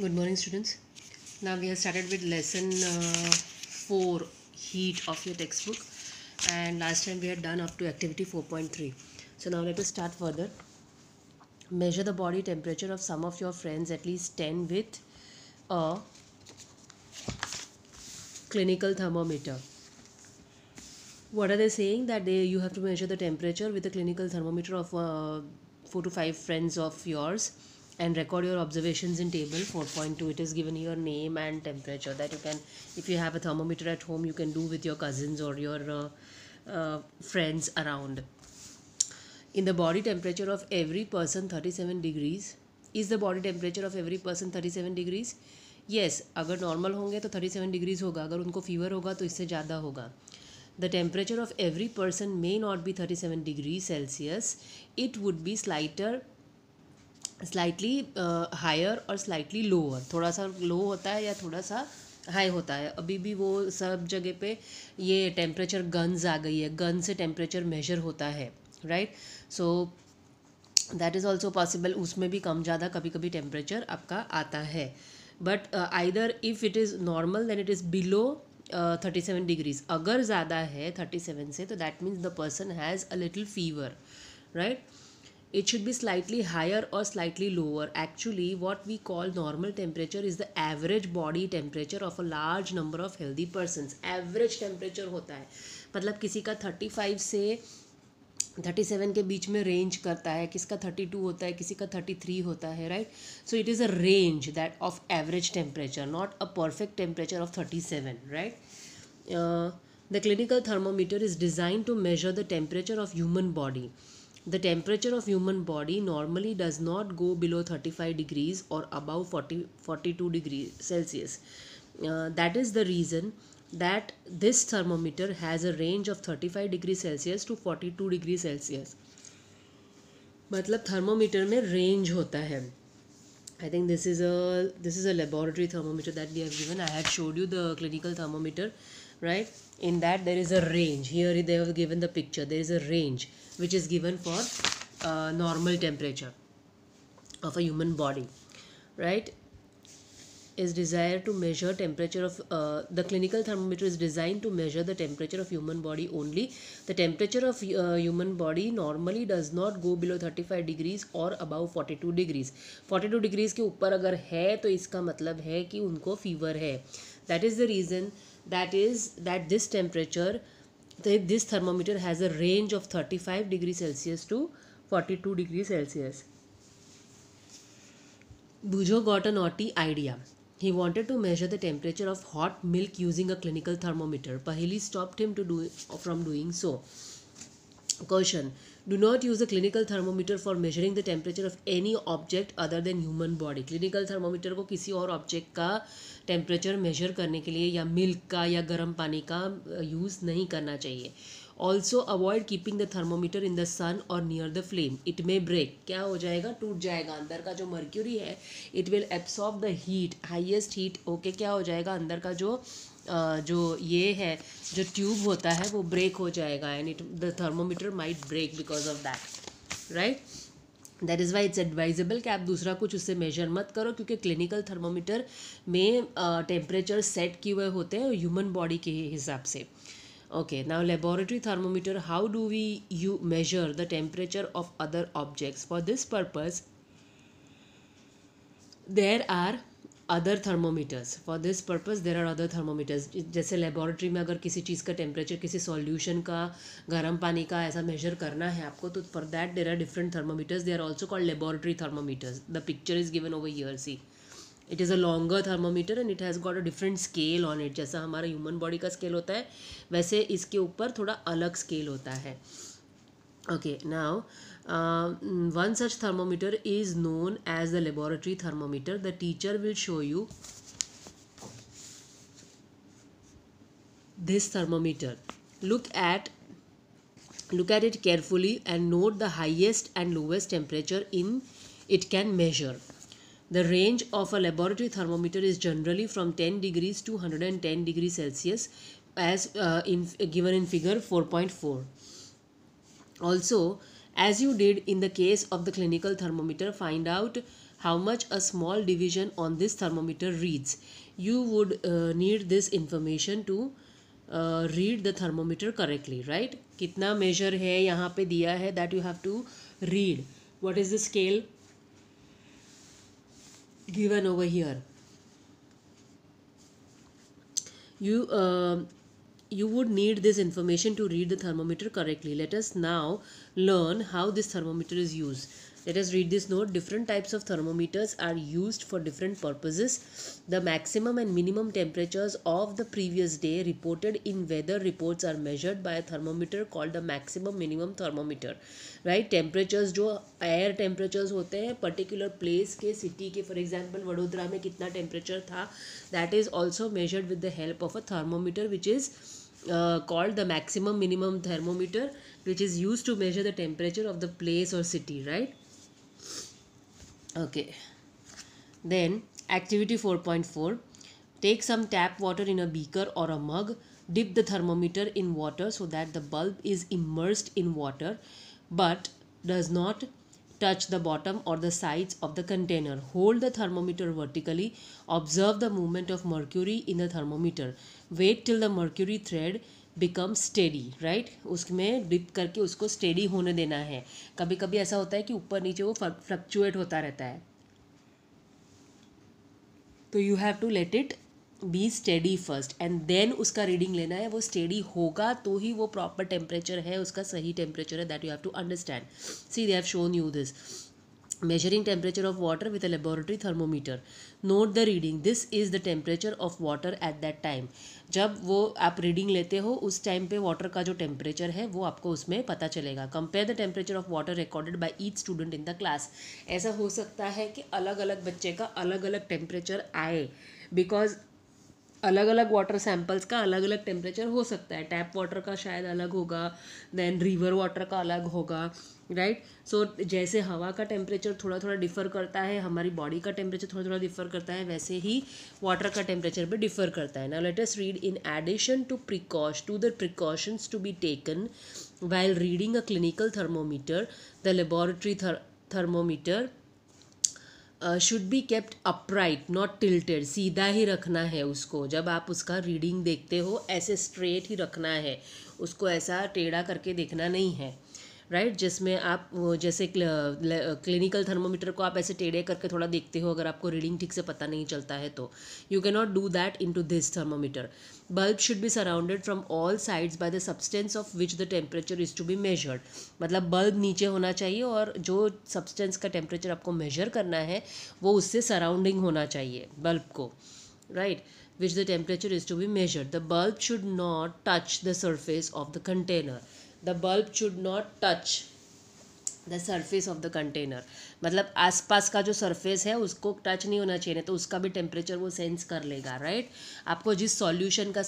Good morning, students. Now we have started with lesson 4, heat of your textbook, and last time we had done up to activity 4.3. So now let us start further. Measure the body temperature of some of your friends, at least 10, with a clinical thermometer. What are they saying? That you have to measure the temperature with a clinical thermometer of 4 to 5 friends of yours and record your observations in table 4.2. It is given your name and temperature that you can, if you have a thermometer at home, you can do with your cousins or your friends around. In the body temperature of every person 37 degrees. Is the body temperature of every person 37 degrees? Yes, अगर normal होंगे तो 37 degrees होगा, अगर उनको fever होगा तो इससे ज़्यादा होगा. The temperature of every person may not be 37 degrees Celsius. It would be slightly higher or slightly lower. थोड़ा सा लो होता है या थोड़ा सा हाई होता है. अभी भी वो सब जगह पे ये टेम्परेचर गन्स आ गई है, गन से टेम्परेचर मेजर होता है, right. So that is also possible. उसमें भी कम ज़्यादा कभी कभी टेम्परेचर आपका आता है. But either if it is normal then it is below 37 degrees. अगर ज़्यादा है 37 से तो that means the person has a little fever, right. It should be slightly higher or slightly lower. Actually, what we call normal temperature is the average body temperature of a large number of healthy persons. Average temperature होता है, मतलब किसी का 35 से 37 के बीच में range करता है, किसका 32 होता है, किसी का 33 होता है, right. So it is a range that of average temperature, not a perfect temperature of 37, right. The clinical thermometer is designed to measure the temperature of human body. The temperature of human body normally does not go below 35 degrees or above 42 degrees Celsius. That is the reason that this thermometer has a range of 35 degrees Celsius to 42 degrees Celsius. मतलब thermometer में range होता है. I think this is a laboratory thermometer that we have given. I had showed you the clinical thermometer, right? In that there is a range. Here they have given the picture. There is a range which is given for normal temperature of a human body, right? Is desired to measure temperature of the clinical thermometer is designed to measure the temperature of human body only. The temperature of human body normally does not go below 35 degrees or above 42 degrees. 42 degrees के ऊपर अगर है तो इसका मतलब है कि उनको फीवर है. That is the reason that this temperature, this thermometer has a range of 35 degrees Celsius to 42 degrees Celsius. Bujo got a naughty idea. He wanted to measure the temperature of hot milk using a clinical thermometer. Paheli stopped him from doing so. Caution: do not use a clinical thermometer for measuring the temperature of any object other than human body. Clinical thermometer को किसी और object का temperature measure करने के लिए या milk का या गर्म पानी का यूज़ नहीं करना चाहिए. Also avoid keeping the thermometer in the sun और near the flame. It may break. क्या हो जाएगा? टूट जाएगा. अंदर का जो मर्क्यूरी है it will absorb the heat, highest heat. Okay, क्या हो जाएगा? अंदर का जो ये है, जो ट्यूब होता है वो ब्रेक हो जाएगा and the thermometer might break because of that, right. That is why it's advisable कि आप दूसरा कुछ उससे मेजर मत करो, क्योंकि क्लिनिकल थर्मोमीटर में टेम्परेचर सेट किए हुए होते हैं ह्यूमन बॉडी के हिसाब से. Okay, now laboratory thermometer. How do you measure the temperature of other objects? For this purpose, there are other thermometers. For this purpose, there are other thermometers. जैसे laboratory में अगर किसी चीज़ का टेम्परेचर, किसी solution का, गर्म पानी का ऐसा मेजर करना है आपको, तो for that there are different thermometers. They are also called laboratory thermometers. The picture is given over here. See, it is a longer thermometer and it has got a different scale on it. जैसा हमारा human body का scale होता है वैसे इसके ऊपर थोड़ा अलग स्केल होता है. Okay, now one such thermometer is known as the laboratory thermometer. The teacher will show you this thermometer. Look at it carefully and note the highest and lowest temperature it can measure. The range of a laboratory thermometer is generally from 10 degrees to 110 degrees Celsius, as given in figure 4.4. Also, as you did in the case of the clinical thermometer, find out how much a small division on this thermometer reads. You would need this information to read the thermometer correctly, right? कितना measure है यहाँ पे दिया है, that you have to read. What is the scale given over here? You would need this information to read the thermometer correctly. Let us now learn how this thermometer is used. Let us read this note. Different types of thermometers are used for different purposes. The maximum and minimum temperatures of the previous day reported in weather reports are measured by a thermometer called the maximum minimum thermometer. Right? Temperatures जो air temperatures होते हैं particular place के city के, for example Vadodara में कितना temperature था, that is also measured with the help of a thermometer which is called the maximum minimum thermometer, which is used to measure the temperature of the place or city, right? Okay, then activity 4.4. Take some tap water in a beaker or a mug. Dip the thermometer in water so that the bulb is immersed in water but does not touch the bottom or the sides of the container. Hold the thermometer vertically. Observe the movement of mercury in the thermometer. Wait till the mercury thread becomes steady, right? उसमें dip करके उसको steady होने देना है. कभी कभी ऐसा होता है कि ऊपर नीचे वो फ्लक्चुएट होता रहता है, तो you have to let it be steady first and then उसका रीडिंग लेना है. वो steady होगा तो ही वो proper temperature है, उसका सही temperature है, that you have to understand. See, they have shown you this. Measuring temperature of water with a laboratory thermometer. Note the reading. This is the temperature of water at that time. जब वो आप reading लेते हो उस time पे water का जो temperature है वो आपको उसमें पता चलेगा. Compare the temperature of water recorded by each student in the class. ऐसा हो सकता है कि अलग अलग बच्चे का अलग अलग टेम्परेचर आए, बिकॉज अलग अलग वाटर सैम्पल्स का अलग अलग टेम्परेचर हो सकता है. टैप वाटर का शायद अलग होगा, देन रिवर वाटर का अलग होगा, राइट? सो जैसे हवा का टेम्परेचर थोड़ा थोड़ा डिफ़र करता है, हमारी बॉडी का टेम्परेचर थोड़ा थोड़ा डिफ़र करता है, वैसे ही वाटर का टेम्परेचर भी डिफ़र करता है. Now let us read. In addition to the precautions to be taken while reading a clinical thermometer, the laboratory thermometer should be kept upright not tilted. सीधा ही रखना है उसको. जब आप उसका रीडिंग देखते हो ऐसे स्ट्रेट ही रखना है उसको, ऐसा टेढ़ा करके देखना नहीं है, राइट? जिसमें आप जैसे क्लिनिकल थर्मोमीटर को आप ऐसे टेढ़े करके थोड़ा देखते हो, अगर आपको रीडिंग ठीक से पता नहीं चलता है तो you can not do that in to this thermometer. Bulb should be surrounded from all sides by the substance of which the temperature is to be measured. मतलब बल्ब नीचे होना चाहिए और जो सब्सटेंस का टेम्परेचर आपको मेजर करना है वो उससे सराउंडिंग होना चाहिए बल्ब को, right? Which the temperature is to be measured. The bulb should not touch the surface of the container. The bulb should not touch the surface of the container. मतलब आसपास का जो सरफेस है उसको touch नहीं होना चाहिए, नहीं तो उसका भी टेम्परेचर वो सेंस कर लेगा, राइट? आपको जिस सॉल्यूशन का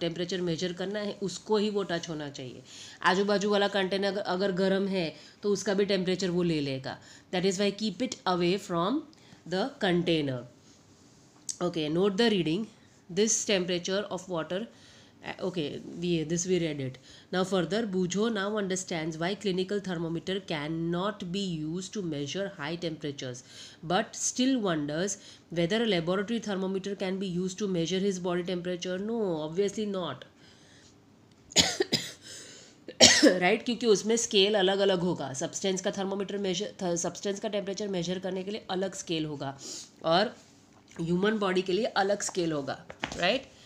टेम्परेचर मेजर करना है उसको ही वो टच होना चाहिए. आजू बाजू वाला कंटेनर अगर गर्म है तो उसका भी टेम्परेचर वो ले लेगा. That is Y keep it away from the container. Okay, note the reading. This temperature of water. Okay, this we read it. Now further, Bujo now understands why clinical thermometer cannot be used to measure high temperatures, but still wonders whether a laboratory thermometer can be used to measure his body temperature. No, obviously not. Right? क्योंकि उसमें scale अलग अलग होगा. Substance का thermometer substance का temperature measure करने के लिए अलग स्केल होगा और ह्यूमन बॉडी के लिए अलग स्केल होगा, right?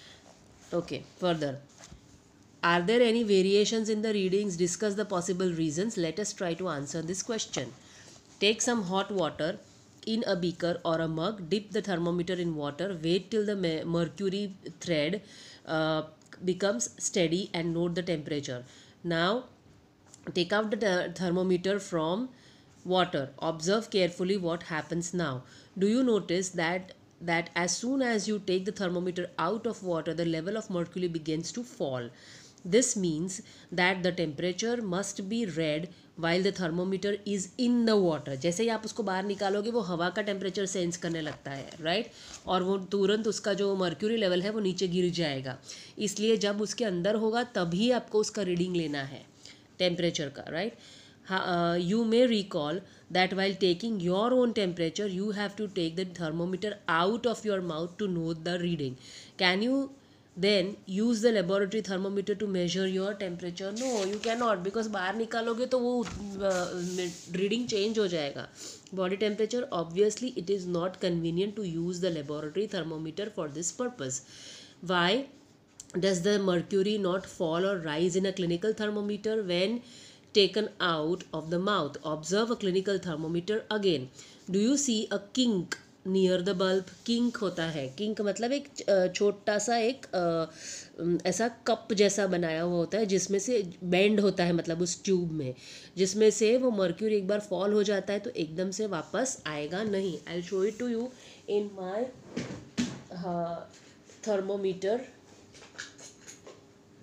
Okay, further. Are there any variations in the readings? Discuss the possible reasons. Let us try to answer this question. Take some hot water in a beaker or a mug. Dip the thermometer in water. Wait till the mercury thread becomes steady and note the temperature. Now, take out the thermometer from water. Observe carefully what happens now. Do you notice that as soon as you take the thermometer out of water, the level of mercury begins to fall? This means that the temperature must be read while the thermometer is in the water. जैसे ही आप उसको बाहर निकालोगे वो हवा का temperature sense करने लगता है, राइट? और वो तुरंत उसका जो मर्क्यूरी लेवल है वो नीचे गिर जाएगा. इसलिए जब उसके अंदर होगा तभी आपको उसका रीडिंग लेना है टेम्परेचर का, right? You may recall that while taking your own temperature, you have to take the thermometer out of your mouth to note the reading. Can you then use the laboratory thermometer to measure your temperature? No, you cannot, because बाहर निकालोगे तो वो reading change हो जाएगा. Body temperature, obviously it is not convenient to use the laboratory thermometer for this purpose. Why does the mercury not fall or rise in a clinical thermometer when taken out of the mouth? Observe a clinical thermometer again. Do you see a kink near the bulb? Kink होता है, kink मतलब एक छोटा सा एक ऐसा cup जैसा बनाया हुआ होता है जिसमें से बेंड होता है, मतलब उस ट्यूब में, जिसमें से वो मर्क्यूरी एक बार फॉल हो जाता है तो एकदम से वापस आएगा नहीं. I will show it to you in my thermometer.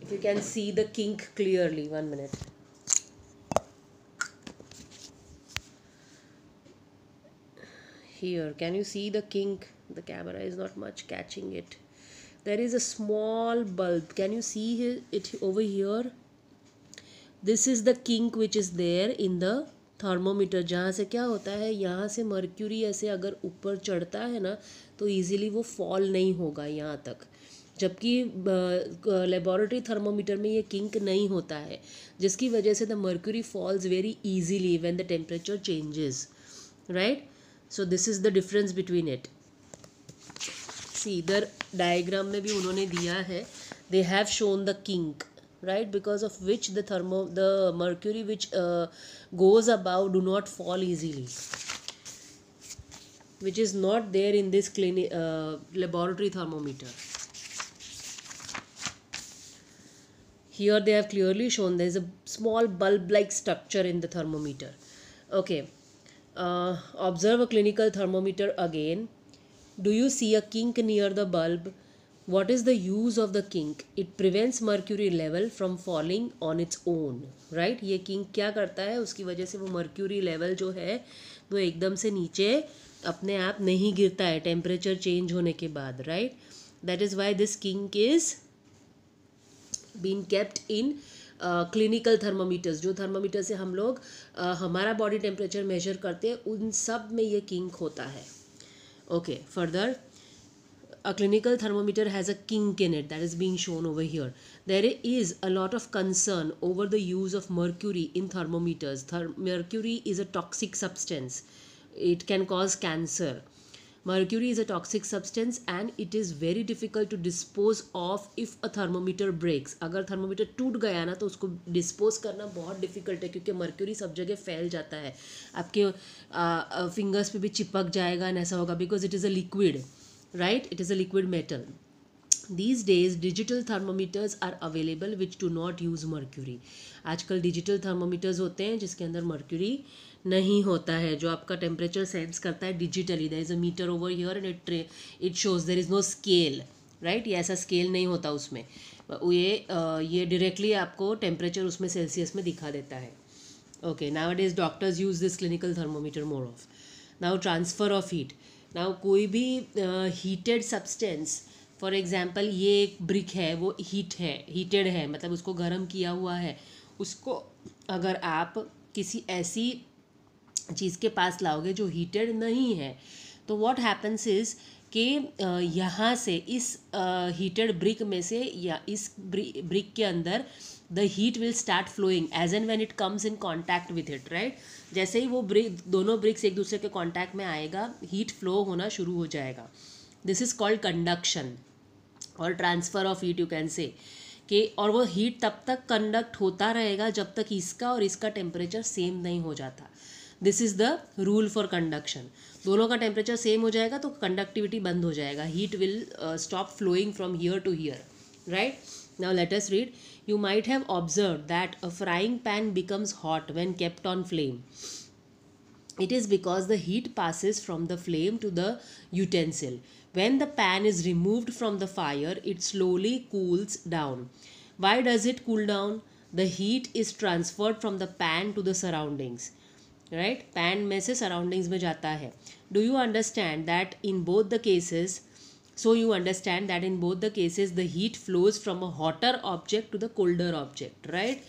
If you can see the kink clearly, 1 minute. Here, can you see the kink? The camera is not much catching it. There is a small bulb. Can you see it over here? This is the kink which is there in the thermometer. जहाँ से क्या होता है, यहाँ से mercury ऐसे अगर ऊपर चढ़ता है ना तो इजीली वो फॉल नहीं होगा यहाँ तक, जबकि लेबोरेटरी थर्मोमीटर में ये किंक नहीं होता है, जिसकी वजह से the mercury falls very easily when the temperature changes, right. So this is the difference between it. See इधर डायग्राम में भी उन्होंने दिया है, they have shown the kink, right, because of which the mercury which goes above do not fall easily, which is not there in this laboratory thermometer. Here they have clearly shown there is a small bulb like structure in the thermometer. Okay, observe a clinical thermometer again. Do you see a kink near the bulb? What is the use of the kink? It prevents mercury level from falling on its own, right. ये kink क्या करता है, उसकी वजह से वो mercury level जो है वो एकदम से नीचे अपने आप नहीं गिरता है टेम्परेचर चेंज होने के बाद, right. That is why this kink is been kept in clinical thermometers. जो थर्मोमीटर से हम लोग हमारा बॉडी टेम्परेचर मेजर करते हैं उन सब में ये किंक होता है. Okay, further, a clinical thermometer has a kink in it that is being shown over here. There is a lot of concern over the use of mercury in thermometers. Mercury is a toxic substance. It can cause cancer. Mercury is a toxic substance and it is very difficult to dispose of if a thermometer breaks. अगर thermometer टूट गया ना तो उसको dispose करना बहुत difficult है, क्योंकि mercury सब जगह फैल जाता है, आपके fingers पे भी चिपक जाएगा and ऐसा होगा, because it is a liquid. Right, it is a liquid metal. These days digital thermometers are available which do not use mercury. आजकल डिजिटल थर्मोमीटर्स होते हैं जिसके अंदर मर्क्यूरी नहीं होता है, जो आपका टेम्परेचर सेंस करता है digitally. There is a meter over here and it shows there is no scale, right. ये ऐसा स्केल नहीं होता उसमें, ये डायरेक्टली आपको टेम्परेचर उसमें सेल्सियस में दिखा देता है. Okay, now days doctors use this clinical thermometer more of. Now transfer of heat. Now कोई भी हीटेड सब्सटेंस, फॉर एग्जांपल ये एक ब्रिक है, वो हीटेड है, मतलब उसको गर्म किया हुआ है, उसको अगर आप किसी ऐसी चीज़ के पास लाओगे जो हीटेड नहीं है तो व्हाट हैपन्स इज़ कि यहाँ से इस हीटेड ब्रिक में से या इस ब्रिक के अंदर the heat will start flowing as and when it comes in contact with it, right. जैसे ही वो दोनों ब्रिक्स एक दूसरे के कॉन्टैक्ट में आएगा, हीट फ्लो होना शुरू हो जाएगा. दिस इज़ कॉल्ड कंडक्शन और transfer of heat, you can say कि, और वो हीट तब तक कंडक्ट होता रहेगा जब तक इसका और इसका टेम्परेचर सेम नहीं हो जाता. This is the rule for conduction. दोनों का टेम्परेचर सेम हो जाएगा तो कंडक्टिविटी बंद हो जाएगा, heat will stop flowing from here to here, right. Now let us read. You might have observed that a frying pan becomes hot when kept on flame. It is because the heat passes from the flame to the utensil. When the pan is removed from the fire, it slowly cools down. Why does it cool down? The heat is transferred from the pan to the surroundings. Right? Pan में से surroundings में जाता है. Do you understand that in both the cases? So you understand that in both the cases the heat flows from a hotter object to the colder object, right?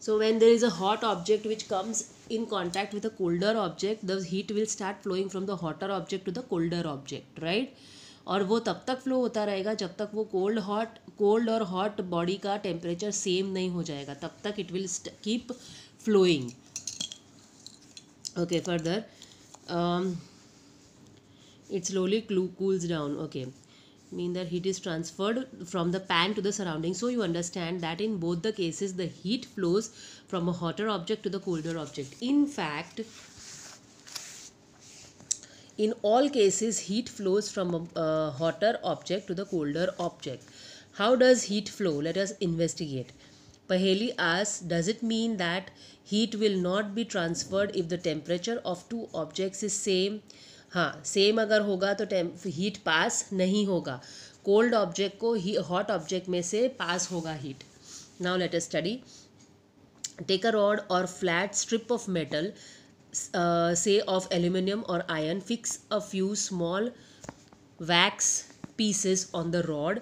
So when there is a hot object which comes in contact with a colder object, the heat will start flowing from the hotter object to the colder object, right? और वो तब तक flow होता रहेगा जब तक वो cold और हॉट बॉडी का टेम्परेचर सेम नहीं हो जाएगा, तब तक it will keep flowing. Okay, further, it slowly cools down. Okay, mean that heat is transferred from the pan to the surrounding. So you understand that in both the cases the heat flows from a hotter object to the colder object. In fact, in all cases heat flows from a hotter object to the colder object. How does heat flow? Let us investigate. Paheli asks, does it mean that heat will not be transferred if the temperature of two objects is same? हाँ, same अगर होगा तो heat pass नहीं होगा. Cold object को hot object में से pass होगा heat. Now let us study. Take a rod और flat strip of metal, say of aluminum or iron. Fix a few small wax pieces on the rod.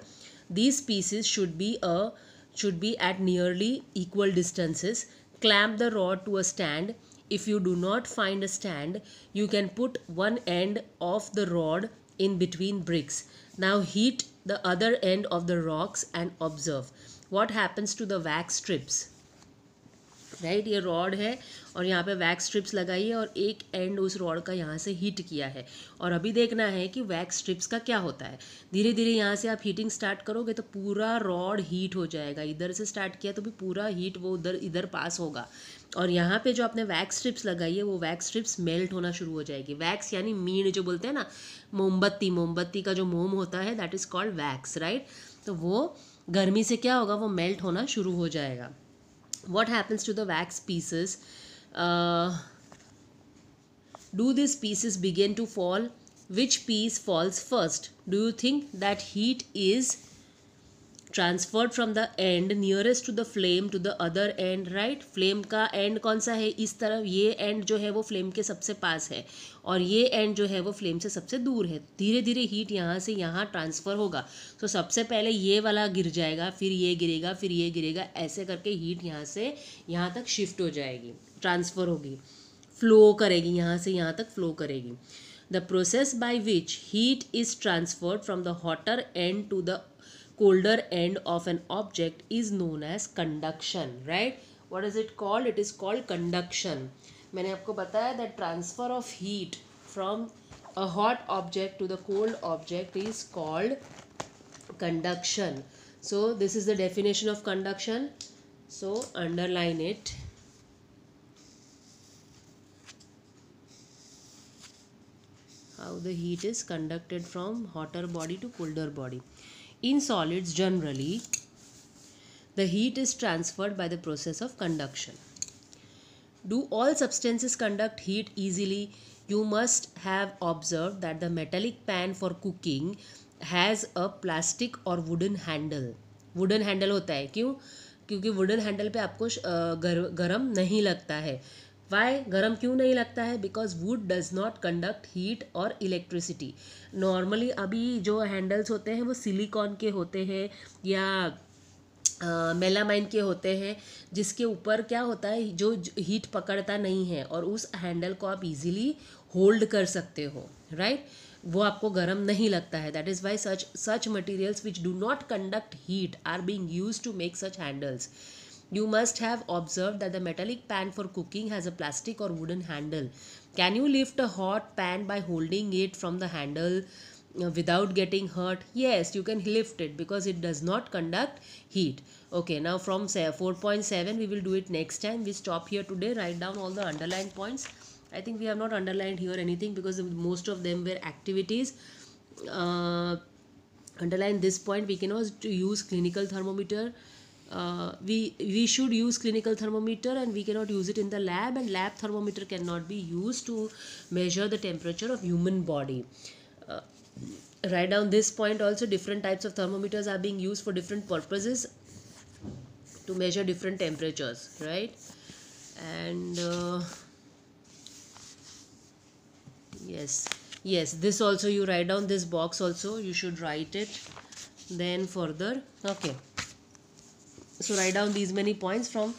These pieces should be at nearly equal distances. Clamp the rod to a stand. If you do not find a stand, you can put one end of the rod in between bricks. Now heat the other end of the rocks and observe what happens to the wax strips. Right, ये rod है और यहाँ पे wax strips लगाई है और एक and उस रॉड का यहाँ से हीट किया है और अभी देखना है कि वैक्स स्ट्रिप्स का क्या होता है. धीरे धीरे यहाँ से आप हीटिंग स्टार्ट करोगे तो पूरा रॉड हीट हो जाएगा. इधर से स्टार्ट किया तो भी पूरा हीट वो इधर पास होगा और यहाँ पे जो आपने वैक्स स्ट्रिप्स लगाई है वो वैक्स स्ट्रिप्स मेल्ट होना शुरू हो जाएगी. वैक्स यानी मीण जो बोलते हैं ना, मोमबत्ती का जो मोम होता है, that is called wax, right. तो वो गर्मी से क्या होगा, वो मेल्ट होना शुरू हो जाएगा. What happens to the wax pieces? Do these pieces begin to fall? Which piece falls first? Do you think that heat is transferred from the end nearest to the flame to the other end, right? flame का end कौन सा है, इस तरफ ये end जो है वो flame के सबसे पास है और ये end जो है वो flame से सबसे दूर है. धीरे धीरे heat यहाँ से यहाँ ट्रांसफ़र होगा. तो सबसे पहले ये वाला गिर जाएगा, फिर ये गिरेगा, फिर ये गिरेगा, ऐसे करके heat यहाँ से यहाँ तक शिफ्ट हो जाएगी, ट्रांसफ़र होगी, फ्लो करेगी, यहाँ से यहाँ तक फ्लो करेगी. The process by which heat is transferred from the hotter end to the colder end of an object is known as conduction, right? What is it called? It is called conduction. मैंने आपको बताया that transfer of heat from a hot object to the cold object is called conduction. So this is the definition of conduction. So underline it. How the heat is conducted from hotter body to colder body. In solids generally, the heat is transferred by the process of conduction. Do all substances conduct heat easily? You must have observed that the metallic pan for cooking has a plastic or wooden handle. Wooden handle होता है, क्यों? क्योंकि wooden handle पे आपको गरम नहीं लगता है. वाई गर्म क्यों नहीं लगता है? Because would does not conduct heat और इलेक्ट्रिसिटी. नॉर्मली अभी जो हैंडल्स होते हैं वो सिलिकॉन के होते हैं या मेलामाइन के होते हैं, जिसके ऊपर क्या होता है, जो हीट पकड़ता नहीं है और उस हैंडल को आप इजीली होल्ड कर सकते हो, राइट. वो आपको गर्म नहीं लगता है. That is why such materials which do not conduct heat are being used to make such handles. You must have observed that the metallic pan for cooking has a plastic or wooden handle. Can you lift a hot pan by holding it from the handle without getting hurt? Yes, you can lift it because it does not conduct heat. Okay, now from 4.7 we will do it next time. We stop here today. Write down all the underlined points. I think we have not underlined here anything because most of them were activities. Underline this point. We cannot use clinical thermometer. We should use clinical thermometer and we cannot use it in the lab, and lab thermometer cannot be used to measure the temperature of human body. Write down this point also. Different types of thermometers are being used for different purposes to measure different temperatures, right? And yes, this also you write down, this box also you should write it. Then further, okay, so write down these many points from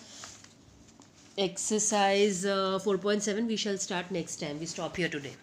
Exercise 4.7 we shall start next time. We stop here today.